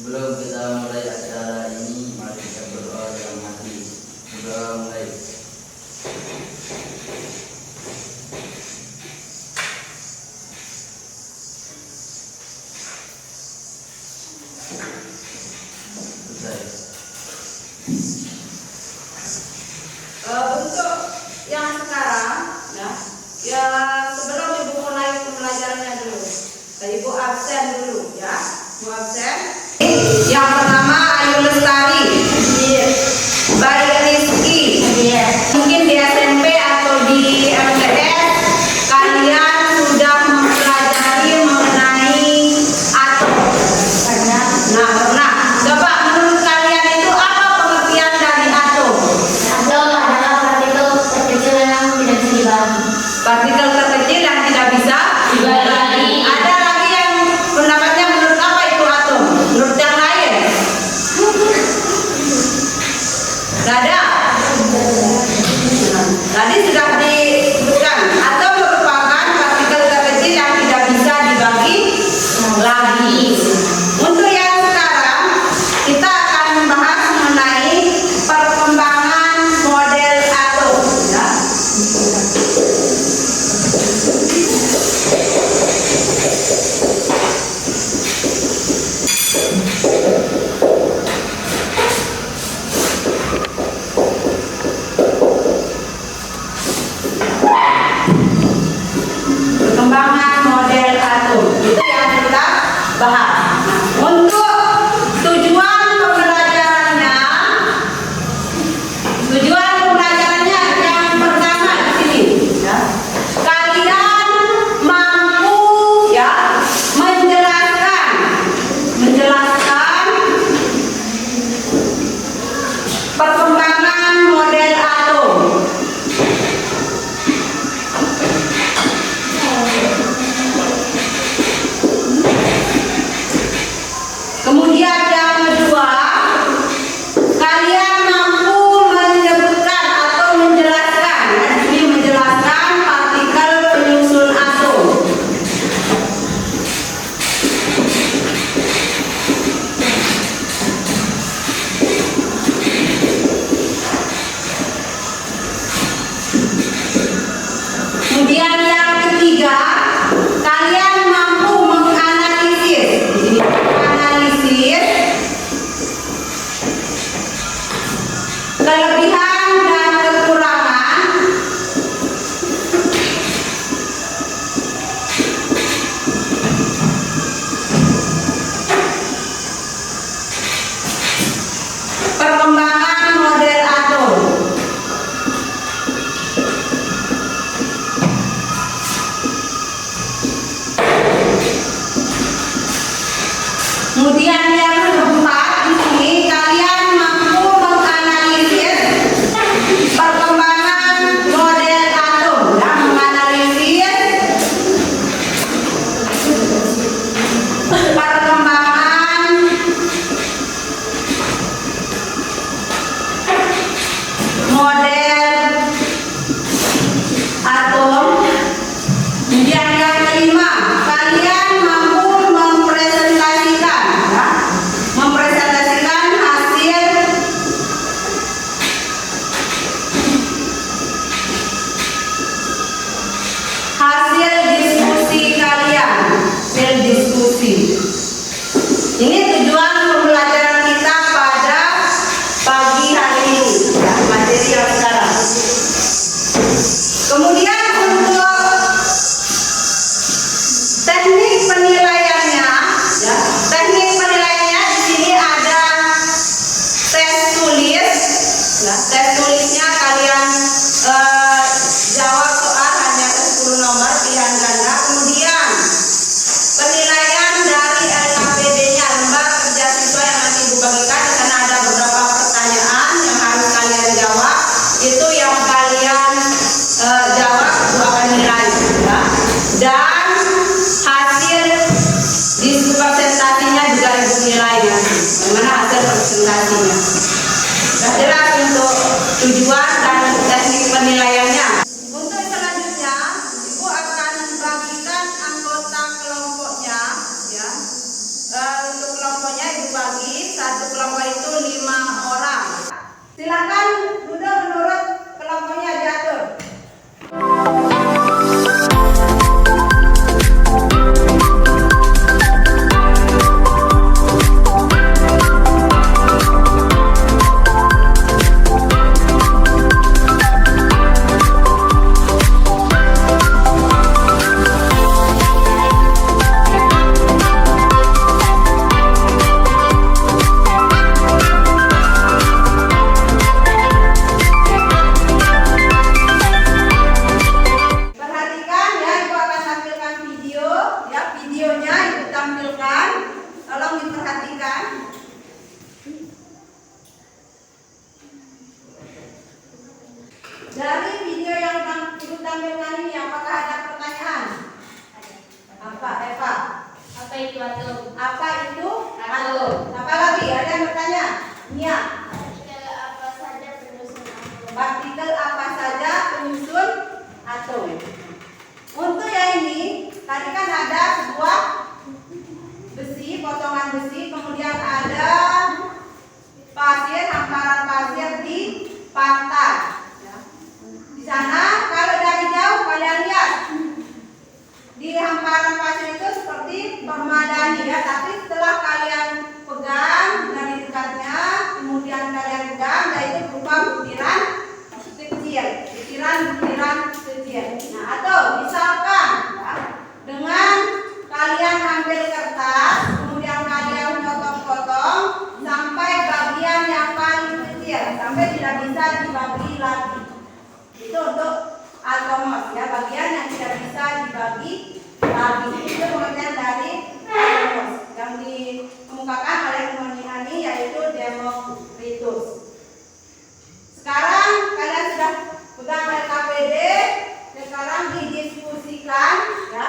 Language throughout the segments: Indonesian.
Sebelum kita mulai acara ini, mari kita berdoa dalam hati. Berdoa mulai. Selesai. Untuk yang sekarang, ya sebelum ibu mulai pembelajarannya dulu, ibu absen dulu, ya, ibu absen. Yang pertama Ayu Lestari, Bayi Rizky, mungkin di SMP atau di MTS kalian sudah mempelajari mengenai atom. Nah, coba menurut kalian itu apa pengertian dari atom? Atom adalah partikel terkecil yang tidak bisa dibagi. Partikel terkecil yang tidak bisa dibagi. Ada lagi yang pendapatnya menurut apa itu atom? Menurut yang lain? Tidak ada. Tadi sudah disebutkan, atom merupakan partikel terkecil yang tidak bisa dibagi lagi. Untuk yang sekarang kita akan membahas mengenai perkembangan model atom. Ya. Perkembangan model atom itu yang kita bahas. Untuk tujuan pembelajarannya yang pertama di sini, ya. Kalian mampu ya menjelaskan perkembangan model atom. Kemudian yang kedua, kalian mampu menyebutkan atau menjelaskan, ini menjelaskan partikel penyusun atom. Kemudian yang ketiga, kalian mampu menganalisis. Ini menganalisis kelebihan dan kekurangan perkembangan model atom. Kemudian yang keempat di sini, kalian mampu menganalisis perkembangan model atom, ya, menganalisis perkembangan model atom. Kemudian yang kelima, kalian mampu mempresentasikan, ya, mempresentasikan hasil diskusi kalian, hasil diskusi. Ini tujuan pembelajaran kita pada pagi hari ini, ya, materi yang sekarang. Kemudian untuk teknik penilaiannya, ya, teknik penilaiannya di sini ada tes tulis, ya, tes tulisnya kalian jawab soal hanya ke 10 nomor pilihan ganda. Kemudian penilaian dari LKPD-nya, lembar kerja siswa yang nanti ibu bagikan. Di sana ada beberapa pertanyaan yang harus kalian jawab. Itu yang kalian jawab ibu akan nilai, ya. Dan hasil diskusi presentasinya juga ibu nilai nanti. Bagaimana hasil presentasinya? Sudah jelas untuk tujuan dan teknik penilaiannya. Untuk selanjutnya, ibu akan bagikan anggota kelompoknya, ya. Untuk kelompoknya ibu bagi Silakan duduk menurut kelompoknya diatur. Dari video yang Ibu tampilkan ini, apakah ada pertanyaan? Apa, Eva? Apa itu atom? Apa itu Atom. Apa lagi? Ada yang bertanya? Nia. Partikel apa saja penyusun atom? Partikel apa saja penyusun atom? Untuk yang ini, tadi kan ada sebuah besi, potongan besi, kemudian ada pasir, hamparan pasir di pantai. Di sana kalau dari jauh kalian lihat di hamparan pasir itu seperti permadani ya, tapi setelah kalian pegang dari dekatnya, kemudian kalian pegang, dan itu berupa butiran kecil. Nah, atau misalkan ya, dengan kalian ambil kertas, kemudian kalian potong-potong sampai bagian yang paling kecil, sampai tidak bisa dibagi lagi. Itu untuk atomos ya, bagian yang tidak bisa dibagi lagi. Itu pengertian dari atomos yang dikemukakan oleh Hani yaitu Demokritus. Sekarang kalian sudah pegang LKPD, sekarang didiskusikan ya,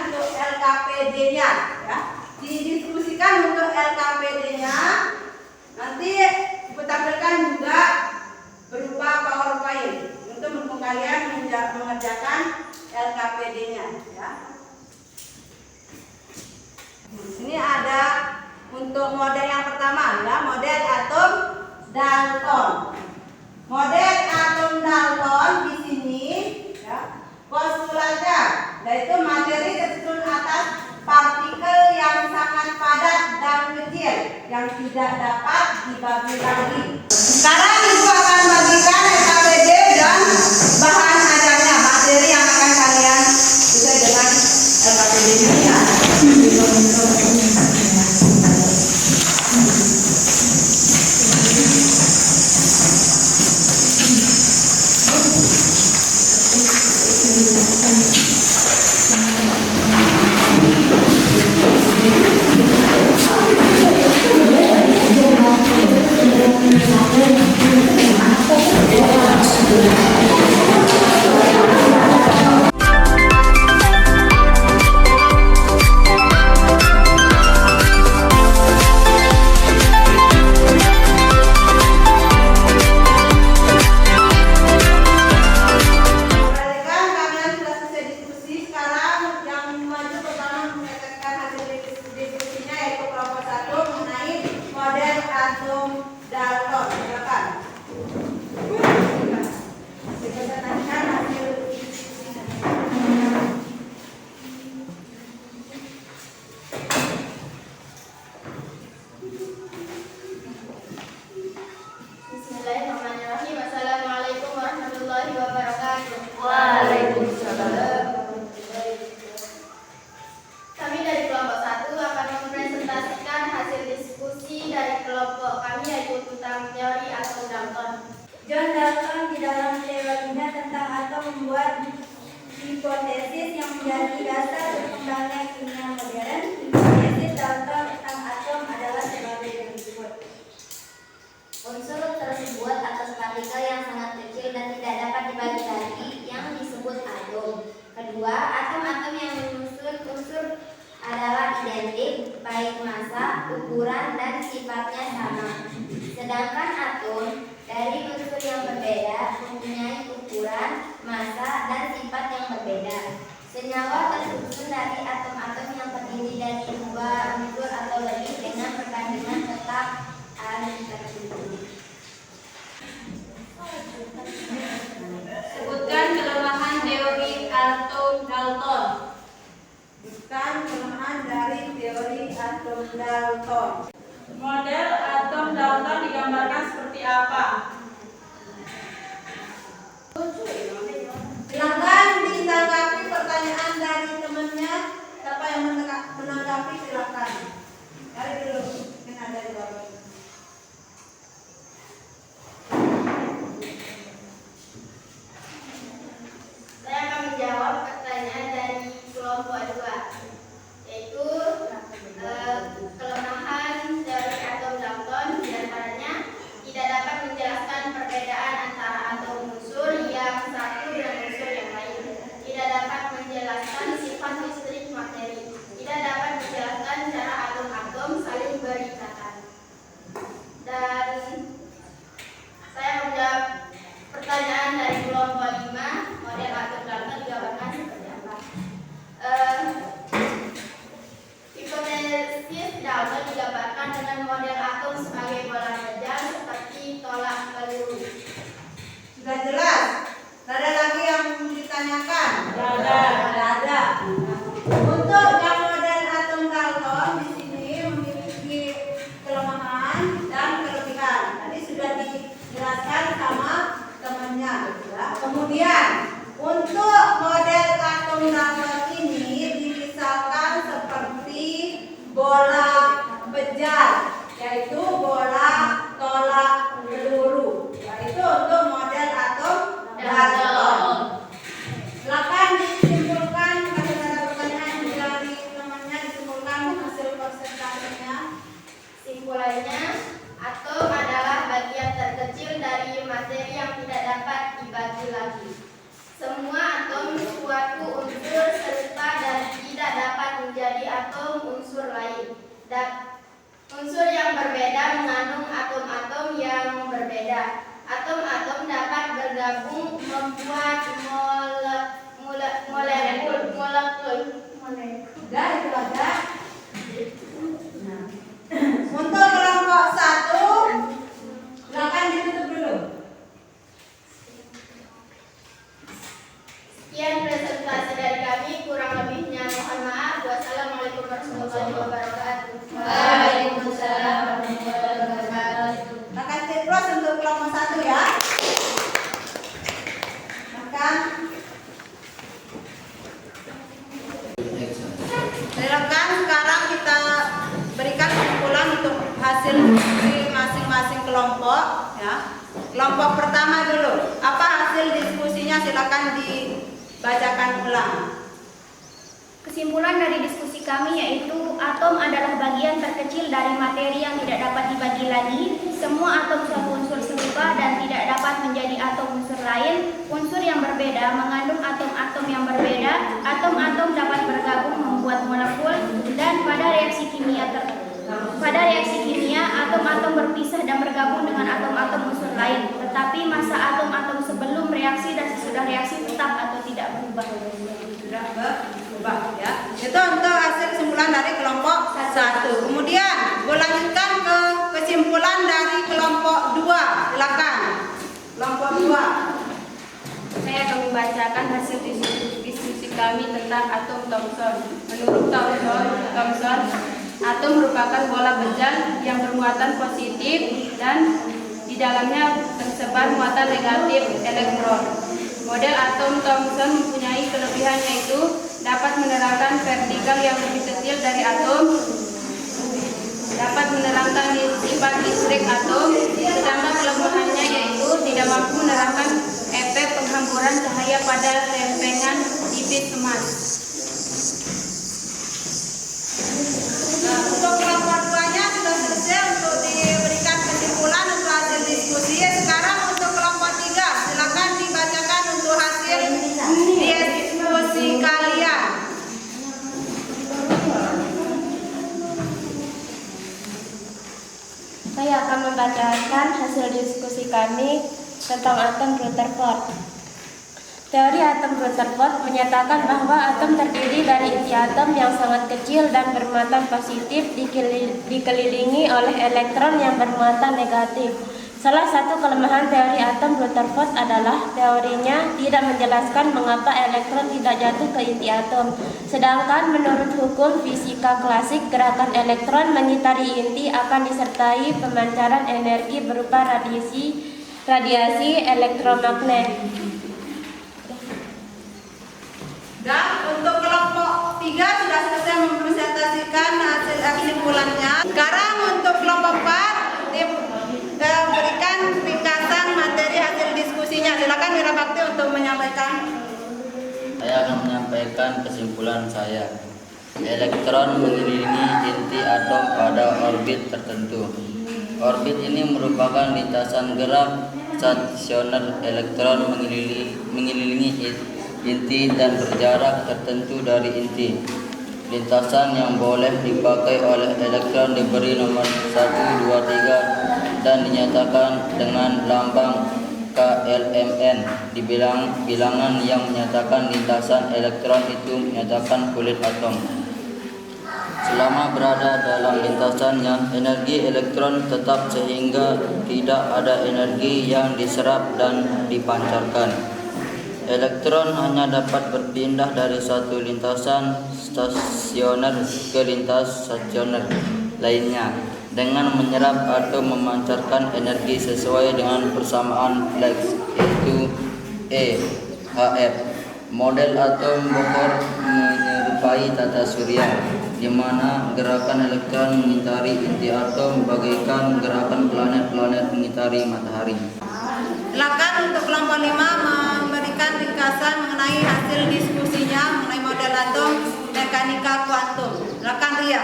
untuk LKPD-nya ya. Didiskusikan untuk LKPD-nya. Nanti Ibu tampilkan juga berupa PowerPoint untuk kalian mengerjakan LKPD-nya ya. Ini ada untuk model yang pertama ya, model atom Dalton. Model atom Dalton di sini ya, postulatnya yaitu materi tersusun atas partikel yang sangat padat dan kecil yang tidak dapat dibagi lagi. Sekarang Ibu akan bagikan LKPD dan bahan ajarnya, materi yang akan kalian sesuai dengan LKPD-nya ya. Bismillahirrahmanirrahim. Assalamualaikum warahmatullahi wabarakatuh. Waalaikumsalam. Kami dari kelompok 1 akan mempresentasikan hasil diskusi dari kelompok kami, yaitu tentang teori atom Dalton. John Dalton di dalam teorinya tentang atom membuat hipotesis yang menjadi dasar berkembangnya kimia modern. Hipotesis Dalton tentang atom adalah sebagai berikut. Unsur tersebut atas partikel yang sangat kecil dan tidak dapat dibagi lagi yang disebut atom. Kedua, atom-atom yang menyusun unsur adalah identik, baik massa, ukuran, dan sifatnya sama. Sedangkan atom dari unsur yang berbeda mempunyai ukuran, massa, dan sifat yang berbeda. Senyawa tersusun dari atom-atom yang terdiri dari dua unsur atau lebih dengan perbandingan tetap tertentu. kelemahan dari teori atom Dalton. Model atom Dalton digambarkan seperti apa? Silakan ditanggapi pertanyaan dari temannya. Siapa yang menanggapi silakan. Dari dulu, mungkin ada di bawah. Saya akan menjawab pertanyaan dari kelompok 2, yaitu kelemahan teori atom Dalton. Di antaranya tidak dapat menjelaskan perbedaan antara atom unsur yang satu dengan unsur yang lain, tidak dapat menjelaskan sifat listrik materi, tidak dapat menjelaskan cara atom-atom saling berikatan. Dan saya menjawab pertanyaan dari kelompok 5, model atom Dalton digambarkan seperti apa? Hipotesis Dalton digambarkan dengan model atom sebagai bola kejam seperti tolak peluru. Sudah jelas? Ada lagi yang ditanyakan? Ada. Untuk yang model atom Dalton di sini memiliki kelemahan dan kelebihan. Tadi sudah dijelaskan sama temannya, ya. Kemudian untuk model atom Dalton ini dimisalkan seperti bola bejar, yaitu bola tolak peluru. Yaitu untuk model atom Dalton. Silakan disimpulkan, kalau ada pertanyaan dari temannya, disimpulkan hasil persentasenya. Simpulannya, atom adalah bagian terkecil dari materi yang tidak dapat dibagi lagi. Semua atom suatu unsur serupa dan tidak dapat menjadi atom unsur lain. Unsur yang berbeda mengandung atom-atom yang berbeda. Atom-atom dapat bergabung membuat molekul. Sudah itu aja. Untuk kelompok 1, silakan ditutup dulu. Sekian presentasi dari kami, kurang lebihnya mohon maaf. Wassalamualaikum warahmatullahi wabarakatuh. Waalaikumsalam warahmatullahi wabarakatuh. Makan terus untuk kelompok 1 ya. Makan. Silakan sekarang kita berikan kesimpulan untuk hasil diskusi masing-masing kelompok, ya. Kelompok pertama dulu. Apa hasil diskusinya? Silakan dibacakan ulang. Kesimpulan dari diskusi kami yaitu atom adalah bagian terkecil dari materi yang tidak dapat dibagi lagi. Semua atom suatu unsur serupa dan tidak dapat menjadi atom unsur lain. Unsur yang berbeda mengandung atom-atom yang berbeda. Atom-atom dapat bergabung membuat molekul dan pada reaksi kimia atom-atom berpisah dan bergabung dengan atom-atom unsur lain. Tetapi masa atom-atom sebelum reaksi dan sesudah reaksi tetap atau tidak berubah. Sudah berubah, ya. Itu untuk hasil kesimpulan dari kelompok 1. Kemudian lanjutkan ke kesimpulan dari kelompok 2. Silakan. Kelompok 2. Saya akan membacakan hasil diskusi kami tentang atom Thomson. Menurut Thomson, atom merupakan bola bejar yang bermuatan positif dan di dalamnya tersebar muatan negatif elektron. Model atom Thomson mempunyai kelebihan yaitu dapat menerangkan vertikal yang lebih kecil dari atom, dapat menerangkan sifat listrik atom, sedangkan kelemahannya yaitu tidak mampu menerangkan efek penghamburan cahaya pada lempengan tipis emas. Untuk kelompok 2-nya sudah selesai untuk diberikan kesimpulan untuk hasil diskusi. Sekarang untuk kelompok 3, silakan dibacakan untuk hasil diskusi kalian. Saya akan membacakan hasil diskusi kami tentang atom Rutherford. Teori atom Rutherford menyatakan bahwa atom terdiri dari inti atom yang sangat kecil dan bermuatan positif dikelilingi oleh elektron yang bermuatan negatif. Salah satu kelemahan teori atom Rutherford adalah teorinya tidak menjelaskan mengapa elektron tidak jatuh ke inti atom. Sedangkan menurut hukum fisika klasik, gerakan elektron menyitari inti akan disertai pemancaran energi berupa radiasi elektromagnet. Dan untuk kelompok 3 sudah selesai mempresentasikan hasil kesimpulannya. Sekarang untuk kelompok 4 berikan ringkasan materi hasil diskusinya. Silakan Wira Bakti untuk menyampaikan. Saya akan menyampaikan kesimpulan saya. Elektron mengelilingi inti atom pada orbit tertentu. Orbit ini merupakan lintasan gerak stasioner elektron mengelilingi inti dan berjarak tertentu dari inti. Lintasan yang boleh dipakai oleh elektron diberi nomor 1, 2, 3 dan dinyatakan dengan lambang KLMN. Di bilangan yang menyatakan lintasan elektron itu menyatakan kulit atom. Selama berada dalam lintasannya, energi elektron tetap sehingga tidak ada energi yang diserap dan dipancarkan. Elektron hanya dapat berpindah dari satu lintasan stasioner ke lintas stasioner lainnya dengan menyerap atau memancarkan energi sesuai dengan persamaan Planck, yaitu EHF. Model atom Bohr menyerupai tata surya, di mana gerakan elektron mengitari inti atom bagaikan gerakan planet-planet mengitari matahari. Silakan untuk kelompok 5 memberikan ringkasan mengenai hasil diskusinya mengenai model atom mekanika kuantum. Silakan Ria.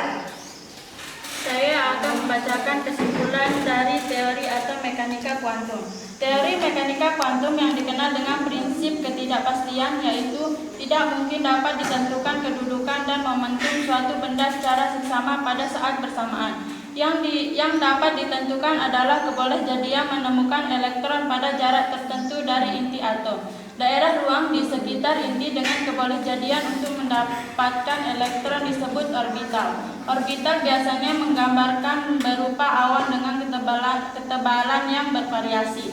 Saya akan membacakan kesimpulan dari teori atom mekanika kuantum. Teori mekanika kuantum yang dikenal dengan prinsip ketidakpastian, yaitu tidak mungkin dapat ditentukan kedudukan dan momentum suatu benda secara seksama pada saat bersamaan. Yang dapat ditentukan adalah kebolehjadian menemukan elektron pada jarak tertentu dari inti atom. Daerah ruang di sekitar inti dengan kebolehjadian untuk mendapatkan elektron disebut orbital. Orbital biasanya menggambarkan berupa awan dengan ketebalan yang bervariasi.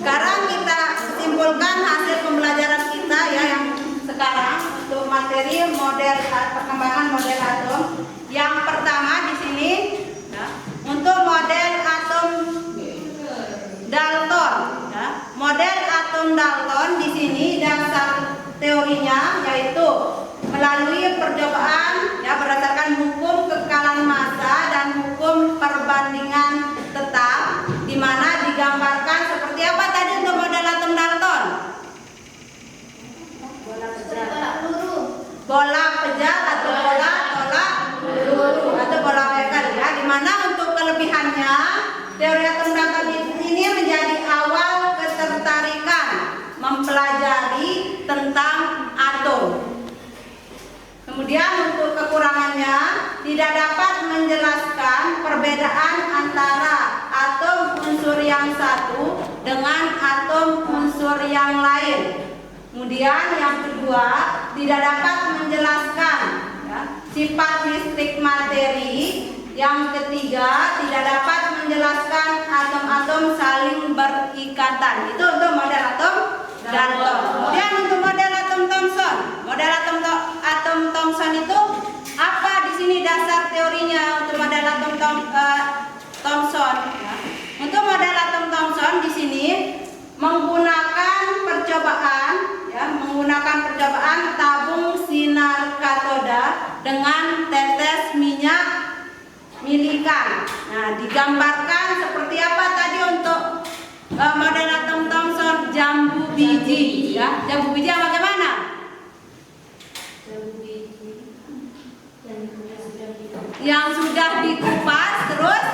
Sekarang kita simpulkan hasil pembelajaran kita ya yang sekarang untuk materi model perkembangan model atom. Yang pertama di sini ya, untuk model atom Dalton. Ya. Model atom Dalton di sini dasar teorinya yaitu melalui percobaan ya berdasarkan hukum kekekalan massa dan hukum perbandingan tetap, di mana digambarkan seperti apa tadi untuk model atom Dalton? Bola pejat atau bola tolak peluru atau bola bekel ya, di mana untuk kelebihannya teori atom Dalton ini menjadi awal ketertarikan mempelajari tentang atom. Kemudian untuk kekurangannya tidak dapat menjelaskan perbedaan antara atom unsur yang satu dengan atom unsur yang lain. Kemudian yang kedua tidak dapat menjelaskan ya, sifat listrik materi. Yang ketiga tidak dapat menjelaskan atom-atom saling berikatan. Itu untuk model atom Dalton. Kemudian untuk model atom Thomson. Model atom Thomson itu apa di sini dasar teorinya untuk model atom Thomson? Ya. Untuk model atom Thomson di sini menggunakan percobaan tabung sinar katoda dengan tetes minyak milikan. Nah, digambarkan seperti apa tadi untuk model atom Thomson jambu biji ya. Jambu biji yang bagaimana? Yang sudah dikupas terus.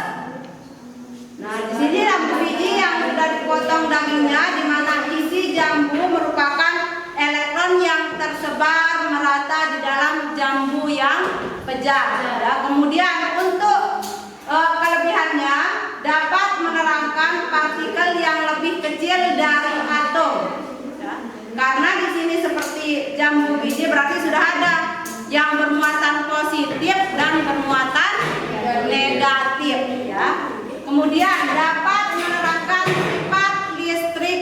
Nah, di sini jambu biji yang sudah dipotong dagingnya, di mana isi jambu merupakan elektron yang tersebar merata di dalam jambu yang pejat. Ya. Kemudian untuk kelebihannya dapat menerangkan partikel yang lebih kecil dari atom. Ya. Karena di sini seperti jambu biji berarti sudah ada yang bermuatan positif dan bermuatan negatif. Ya. Kemudian dapat menerangkan membedakan sifat listrik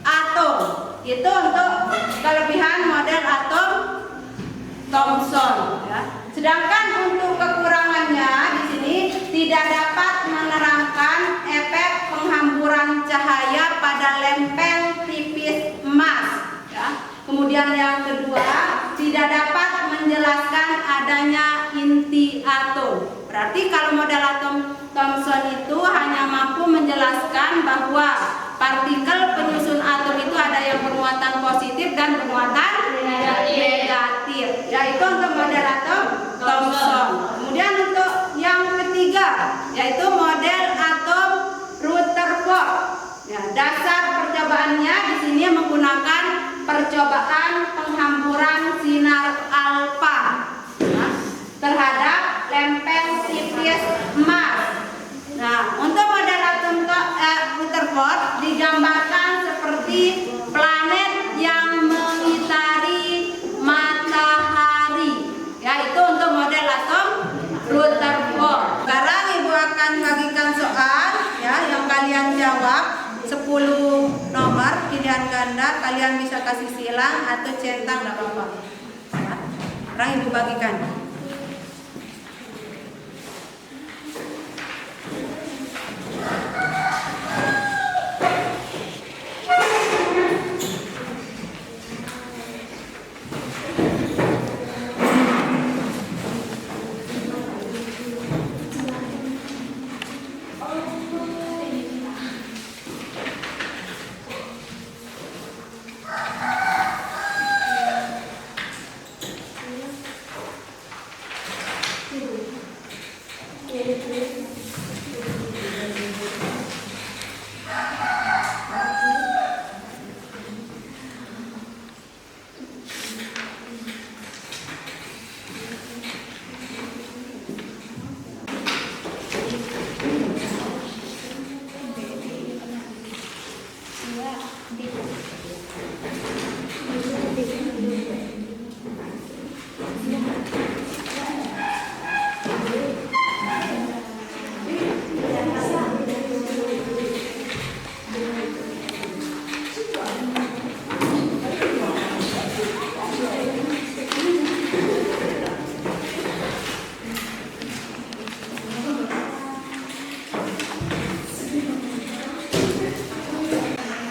atom. Itu untuk kelebihan model atom Thomson ya. Sedangkan untuk kekurangannya di sini tidak dapat menerangkan efek penghamburan cahaya pada lempeng tipis emas ya. Kemudian yang kedua, tidak dapat menjelaskan adanya inti atom. Berarti kalau model atom Thomson itu hanya mampu menjelaskan bahwa partikel penyusun atom itu ada yang bermuatan positif dan bermuatan negatif. Yaitu untuk model atom Thomson. Kemudian untuk yang ketiga, yaitu model atom Rutherford. Ya, dasar percobaannya di sini menggunakan percobaan penghamburan sinar alfa ya, terhadap lempeng tipis emas. Nah, untuk model atom Rutherford digambarkan seperti planet yang mengitari matahari. Ya, itu untuk model atom Rutherford. Sekarang Ibu akan bagikan soal ya yang kalian jawab 10 nomor pilihan ganda, kalian bisa kasih silang atau centang, enggak apa-apa. Ya. Sekarang Ibu bagikan.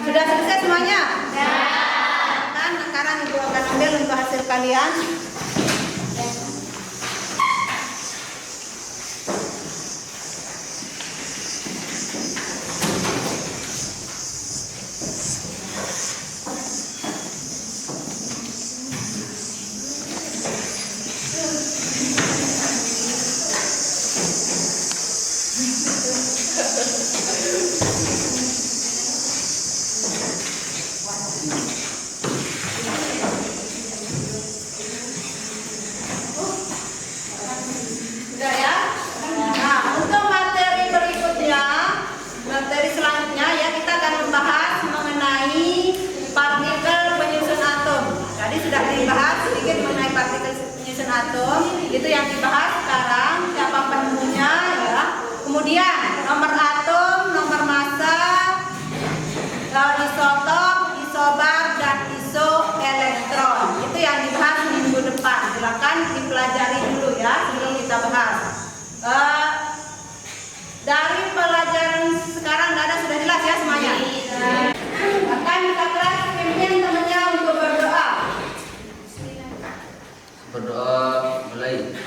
Sudah selesai semuanya? Ya. Kan sekarang Ibu akan ambil untuk hasil kalian. Sudah ya? Nah, untuk materi berikutnya, materi selanjutnya ya kita akan membahas mengenai partikel penyusun atom. Tadi sudah dibahas sedikit mengenai partikel penyusun atom. Itu yang dibahas sekarang, siapa penemunya ya. Kemudian nomor atom, nomor massa, isotop, isobar dan isoelektron. Itu yang dibahas minggu depan. Silakan dipelajari dulu ya sebelum kita bahas. Dari pelajaran sekarang Dada sudah jelas ya semuanya. Akan kita kelas pimpin temannya untuk berdoa. Berdoa mulai.